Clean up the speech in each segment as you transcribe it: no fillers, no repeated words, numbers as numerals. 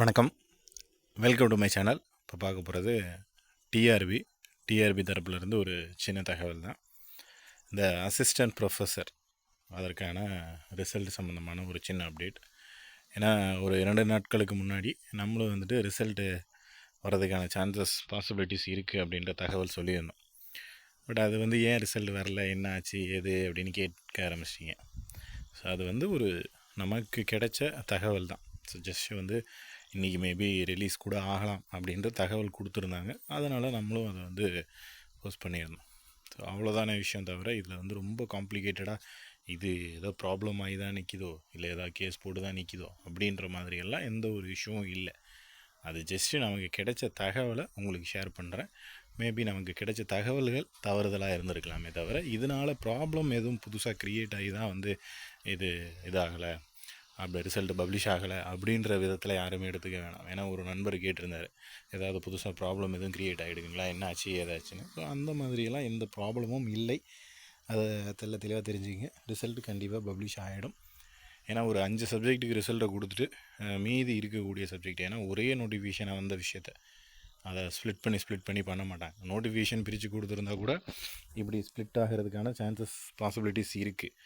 வணக்கம், welcome to my channel. இப்போ பார்க்க போகிறது டிஆர்பி தரப்புலேருந்து ஒரு சின்ன தகவல் தான். இந்த அசிஸ்டன்ட் ப்ரொஃபஸர் அதற்கான ரிசல்ட் சம்மந்தமான ஒரு சின்ன அப்டேட். ஏன்னா ஒரு 2 நாட்களுக்கு முன்னாடி நம்மளும் வந்துட்டு ரிசல்ட்டு வர்றதுக்கான சான்சஸ் பாசிபிலிட்டிஸ் இருக்குது அப்படின்ற தகவல் சொல்லியிருந்தோம். பட் அது ஏன் ரிசல்ட் வரல, என்ன ஆச்சு, எது அப்படின்னு கேட்க ஆரம்பிச்சிட்டிங்க. ஸோ அது ஒரு நமக்கு கிடைச்ச தகவல் தான். ஸோ ஜஸ்ட் இன்றைக்கி மேபி ரிலீஸ் கூட ஆகலாம் அப்படின்ற தகவல் கொடுத்துருந்தாங்க. அதனால் நம்மளும் அதை போஸ்ட் பண்ணியிருந்தோம். ஸோ அவ்வளோதான விஷயம். தவிர இதில் ரொம்ப காம்ப்ளிகேட்டடாக இது ஏதோ ப்ராப்ளம் ஆகி தான் நிற்கிதோ, இல்லை ஏதாவது கேஸ் போட்டு தான் நிற்கிதோ அப்படின்ற மாதிரியெல்லாம் எந்த ஒரு இஷ்யூவும் இல்லை. அது ஜஸ்ட்டு நமக்கு கிடைச்ச தகவலை உங்களுக்கு ஷேர் பண்ணுறேன். மேபி நமக்கு கிடைச்ச தகவல்கள் தவறுதலாக இருந்திருக்கலாமே தவிர இதனால் ப்ராப்ளம் எதுவும் புதுசாக க்ரியேட் ஆகி தான் இது இதாகலை, அப்படி ரிசல்ட்டு பப்ளிஷ் ஆகலை அப்படின்ற விதத்தில் யாருமே எடுத்துக்க வேணாம். ஏன்னா ஒரு நண்பர் கேட்டிருந்தார், ஏதாவது புதுசாக ப்ராப்ளம் எதுவும் க்ரியேட் ஆகிடுங்களா, என்ன ஆச்சு ஏதாச்சுன்னு. ஸோ அந்த மாதிரியெல்லாம் எந்த ப்ராப்ளமும் இல்லை. அதை தெளிவாக தெரிஞ்சுங்க. ரிசல்ட்டு கண்டிப்பாக பப்ளிஷ் ஆகிடும். ஏன்னா ஒரு 5 சப்ஜெக்ட்டுக்கு ரிசல்ட்டை கொடுத்துட்டு மீதி இருக்கக்கூடிய சப்ஜெக்ட், ஏன்னா ஒரே நோட்டிஃபிகேஷனை வந்த விஷயத்தை அதை ஸ்ப்ளிட் பண்ணி பண்ண மாட்டாங்க. நோட்டிஃபிகேஷன் பிரித்து கொடுத்துருந்தா கூட இப்படி ஸ்ப்ளிட் ஆகிறதுக்கான சான்சஸ் பாசிபிலிட்டிஸ் இருக்குது.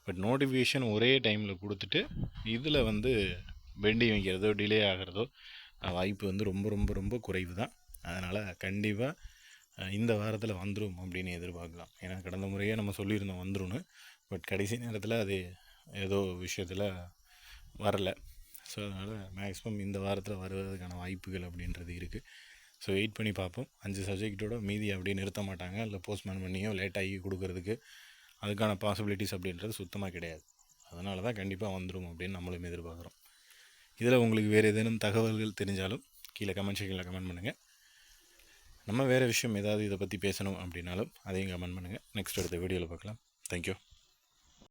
பட் நோட்டிஃபிகேஷன் ஒரே டைமில் கொடுத்துட்டு இதில் பெண்டிங் வைக்கிறதோ டிலே ஆகிறதோ வாய்ப்பு ரொம்ப ரொம்ப ரொம்ப குறைவு தான். அதனால் கண்டிப்பாக இந்த வாரத்தில் வந்துடும் அப்படின்னு எதிர்பார்க்கலாம். ஏன்னா கடந்த முறையே நம்ம சொல்லியிருந்தோம் வந்துடும்னு. பட் கடைசி நேரத்தில் அது ஏதோ விஷயத்தில் வரலை. ஸோ அதனால் மேக்ஸிமம் இந்த வாரத்தில் வருவதற்கான வாய்ப்புகள் அப்படின்றது இருக்குது. ஸோ வெயிட் பண்ணி பார்ப்போம். 5 சப்ஜெக்டோட மீதி அப்படியே நிறுத்த மாட்டாங்க, இல்லை போஸ்ட்மேன் பண்ணியோ லேட்டாகி கொடுக்கறதுக்கு அதுக்கான பாசிபிலிட்டிஸ் அப்படின்றது சுத்தமாக கிடையாது. அதனால தான் கண்டிப்பாக வந்துடும் அப்படின்னு நம்மளும் எதிர்பார்க்குறோம். இதில் உங்களுக்கு வேறு ஏதேனும் தகவல்கள் தெரிஞ்சாலும் கீழே கமெண்ட் செக்ஷனில் கமெண்ட் பண்ணுங்கள். நம்ம வேறு விஷயம் ஏதாவது இதை பற்றி பேசணும் அப்படின்னாலும் அதையும் கமெண்ட் பண்ணுங்கள். நெக்ஸ்ட் அடுத்த வீடியோவில் பார்க்கலாம். தேங்க்யூ.